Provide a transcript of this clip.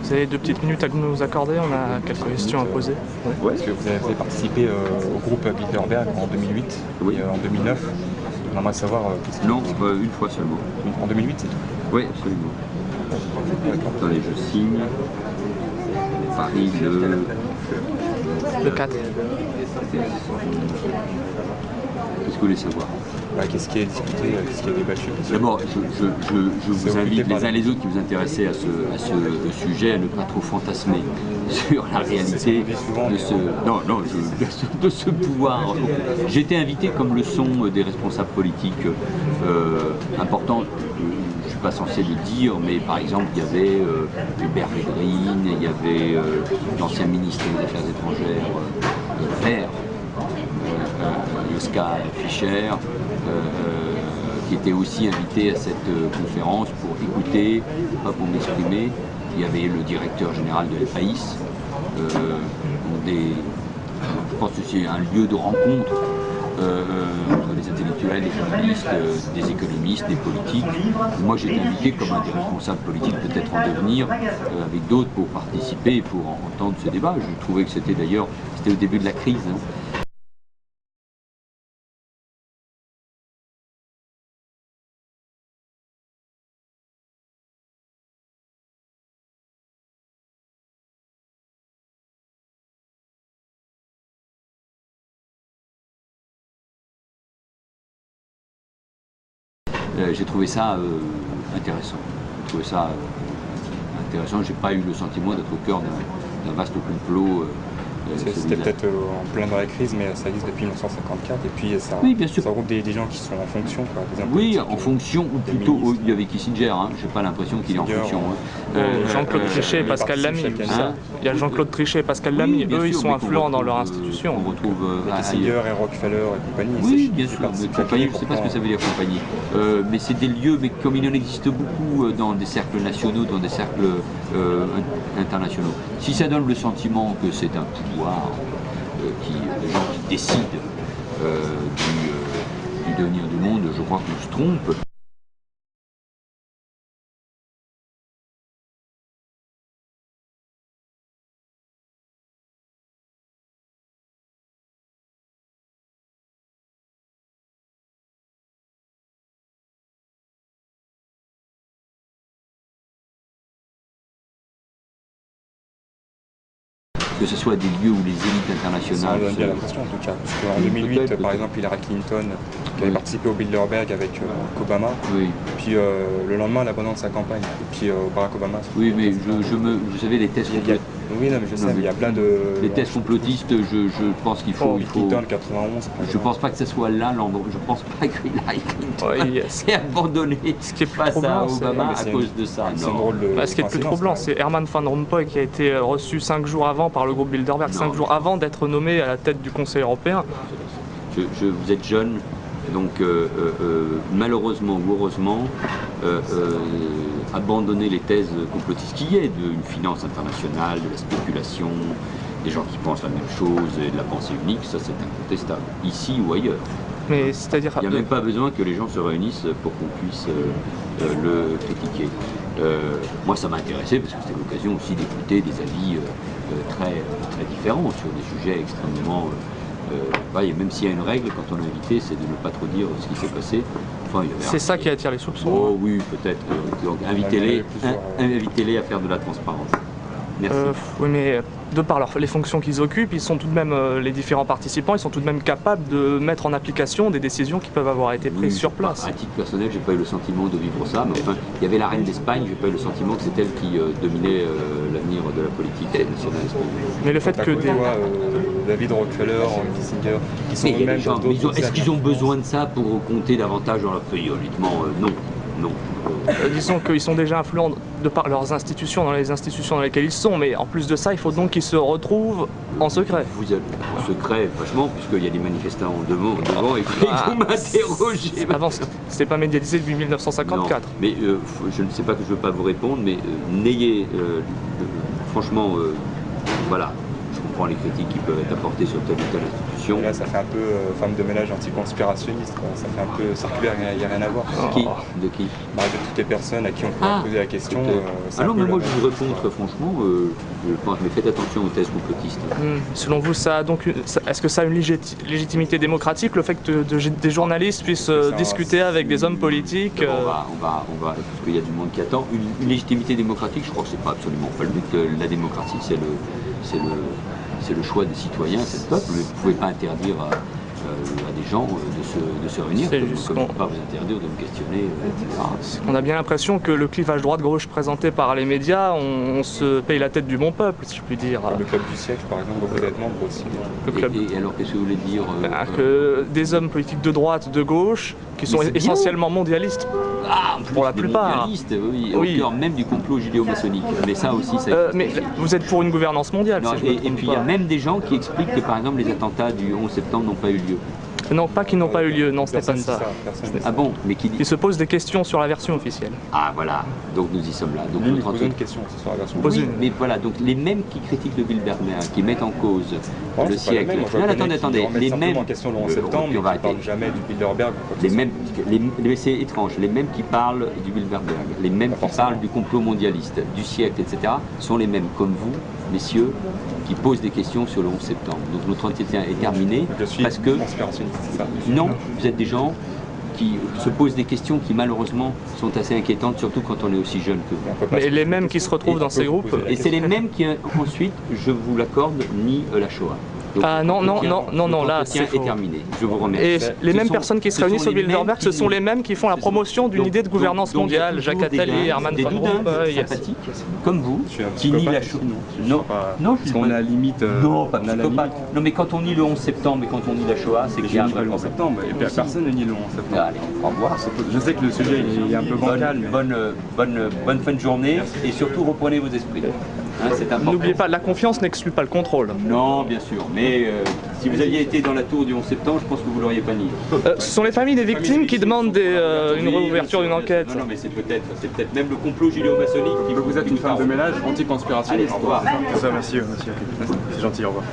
Vous avez 2 petites minutes à nous accorder, on a quelques questions à poser. Ouais. Est-ce que vous avez participé au groupe Bilderberg en 2008 et en 2009? On aimerait savoir... Non, une fois seulement. En 2008, c'est tout? Oui, absolument. Attendez, je signe. Paris Le 4. Qu'est-ce que vous voulez savoir? Qu'est-ce qui est discuté, qu'est-ce qui est débattu? D'abord, je vous invite les uns les autres qui vous intéressez à ce sujet à ne pas trop fantasmer sur la réalité de ce pouvoir. J'ai été invité, comme le sont des responsables politiques importants. Je ne suis pas censé le dire, mais par exemple, il y avait Hubert Védrine, il y avait l'ancien ministre des Affaires étrangères vert, Joschka Fischer, qui était aussi invité à cette conférence pour écouter, pas pour m'exprimer. Il y avait le directeur général de l'EPAIS. Je pense que c'est un lieu de rencontre entre les intellectuels, les journalistes, des économistes, des politiques. Moi, j'ai été invité comme un des responsables politiques, peut-être en devenir, avec d'autres pour participer et pour entendre ce débat. Je trouvais que c'était d'ailleurs, c'était au début de la crise. J'ai trouvé ça intéressant. J'ai pas eu le sentiment d'être au cœur d'un vaste complot. C'était peut-être en plein dans la crise, mais ça existe depuis 1954, et puis ça, oui, bien sûr. Ça regroupe des gens qui sont en fonction. Quoi, oui, en fonction, ou plutôt, il y avait Kissinger, hein, j'ai pas l'impression qu'il est en fonction. Jean-Claude Trichet et Pascal Lamy. Il y a Jean-Claude Trichet et Pascal Lamy, eux ils sont influents dans leur institution. On retrouve Kissinger et Rockefeller et compagnie. Oui, bien sûr, mais compagnie, je ne sais pas ce que ça veut dire compagnie. Mais c'est des lieux, mais comme il en existe beaucoup dans des cercles nationaux, dans des cercles internationaux. Si ça donne le sentiment que c'est un pouvoir, des gens qui décident du devenir du monde, je crois qu'on se trompe. Que ce soit des lieux où les élites internationales... Ça donne bien l'impression en tout cas. Parce qu'en 2008, par exemple, Hillary Clinton, qui avait participé au Bilderberg avec Obama, puis le lendemain, elle abandonne sa campagne. Et puis Barack Obama... Oui, mais vous savez, les thèses complotistes... Oui, non, mais je sais, il y a plein de... Les thèses complotistes, je pense qu'il faut... Clinton, 91... Je pense pas que ce soit là l'endroit. Je pense pas que Hillary Clinton s'est abandonné face à Obama à cause de ça. Ce qui est le plus troublant, c'est Herman Van Rompuy qui a été reçu 5 jours avant par le groupe Bilderberg, 5 jours avant d'être nommé à la tête du Conseil européen. Vous êtes jeune, donc malheureusement ou heureusement, abandonner les thèses complotistes qui est d'une finance internationale, de la spéculation, des gens qui pensent la même chose et de la pensée unique, ça c'est incontestable, ici ou ailleurs. Mais c'est-à-dire... Il n'y a même pas besoin que les gens se réunissent pour qu'on puisse le critiquer. Moi ça m'a intéressé parce que c'était l'occasion aussi d'écouter des avis très différents sur des sujets extrêmement... et même s'il y a une règle, quand on est invité, c'est de ne pas trop dire ce qui s'est passé. Enfin, c'est ça qui attire les soupçons. Oh oui, peut-être. Donc invitez-les à faire de la transparence. Merci. Oui, mais de par les fonctions qu'ils occupent, ils sont tout de même, les différents participants, ils sont tout de même capables de mettre en application des décisions qui peuvent avoir été prises sur place. À titre personnel, j'ai pas eu le sentiment de vivre ça, mais enfin, il y avait la reine d'Espagne, j'ai pas eu le sentiment que c'est elle qui dominait l'avenir de la politique nationale espagnole. Mais le fait que David Rockefeller, Kissinger, qui sont eux-mêmes dans d'autres... Est-ce qu'ils ont besoin de ça pour compter davantage dans leur pays? Honnêtement, non. Disons qu'ils sont déjà influents de par leurs institutions, dans les institutions dans lesquelles ils sont, mais en plus de ça, il faut donc qu'ils se retrouvent en secret. Vous êtes en secret, vachement, puisqu'il y a des manifestants devant et vous m'interrogez. Avant, c'était pas médiatisé depuis 1954. Non, mais je ne sais pas que je ne veux pas vous répondre, mais n'ayez, franchement, voilà, je comprends les critiques qui peuvent être apportées sur telle ou telle institution. attention. Et là, ça fait un peu femme de ménage anticonspirationniste, quoi. Ça fait un peu circulaire, il n'y a rien à voir. De qui Bah, de toutes les personnes à qui on peut poser la question. Ah non, mais moi je voudrais contre, franchement, je pense, mais faites attention aux thèses complotistes. Selon vous, ça a donc est-ce que ça a une légitimité démocratique, le fait que des journalistes puissent discuter avec des hommes politiques On va, parce qu'il y a du monde qui attend. Une légitimité démocratique, je crois que c'est pas absolument pas le but. La démocratie, c'est le choix des citoyens, c'est le peuple. Vous ne pouvez pas interdire à des gens de se réunir, comme vous ne pouvez pas vous interdire de me questionner, etc. On a bien l'impression que le clivage droite-gauche présenté par les médias, on se paye la tête du bon peuple, si je puis dire. Le club du siècle, par exemple, beaucoup d'êtres membres aussi. Et alors, qu'est-ce que vous voulez dire que des hommes politiques de droite, de gauche, qui sont essentiellement mondialistes. Pour la plupart. Oui, au cœur même du complot judéo-maçonnique. Mais ça aussi, ça mais vous êtes pour une gouvernance mondiale, non, si et puis il y a même des gens qui expliquent que, par exemple, les attentats du 11 septembre n'ont pas eu lieu. Non, pas qu'ils n'ont pas eu lieu, non, Stéphane, pas. Ah bon, mais qui dit... Il se pose des questions sur la version officielle. Ah voilà, donc nous y sommes là. Donc nous posons une question sur la version officielle. Oui, mais voilà, donc les mêmes qui critiquent le Bilderberg, qui mettent en cause le siècle... Non, attendez, les mêmes... en question le 11 septembre, mais qui ne parlent jamais du Bilderberg. Mais c'est étrange, les mêmes qui parlent du Bilderberg, les mêmes qui parlent du complot mondialiste, du siècle, etc., sont les mêmes, comme vous, messieurs, qui posent des questions sur le 11 septembre. Donc notre entretien est terminé parce que... Non, vous êtes des gens qui se posent des questions qui malheureusement sont assez inquiétantes, surtout quand on est aussi jeune que vous. Mais les mêmes qui se retrouvent dans ces groupes... Et c'est les mêmes qui ensuite, je vous l'accorde, nient la Shoah. Donc, là c'est terminé. Je vous remercie. Et les mêmes personnes qui se réunissent au Bilderberg, ce sont les mêmes qui font la promotion d'une idée de gouvernance mondiale. Jacques Attali, Herman Van Rompuy, sympathiques, comme vous, qui nient la Shoah. Non, parce qu'on a la limite. Non, pas psychopathe. Non, mais quand on nie le 11 septembre et quand on nie la Shoah, c'est qu'il y a un vrai le 11 septembre. Et puis personne ne nie le 11 septembre. Allez, au revoir. Je sais que le sujet est un peu bancal. Bonne fin de journée et surtout reprenez vos esprits. N'oubliez pas, la confiance n'exclut pas le contrôle. Non, bien sûr, mais si vous aviez été dans la tour du 11 septembre, je pense que vous l'auriez pas nié. Ce sont les familles des victimes qui demandent une réouverture d'une enquête. Non, mais c'est peut-être même le complot judéo-maçonnique qui vous êtes une femme de ménage anti-conspirationniste. Allez, au revoir. Merci, c'est gentil, au revoir.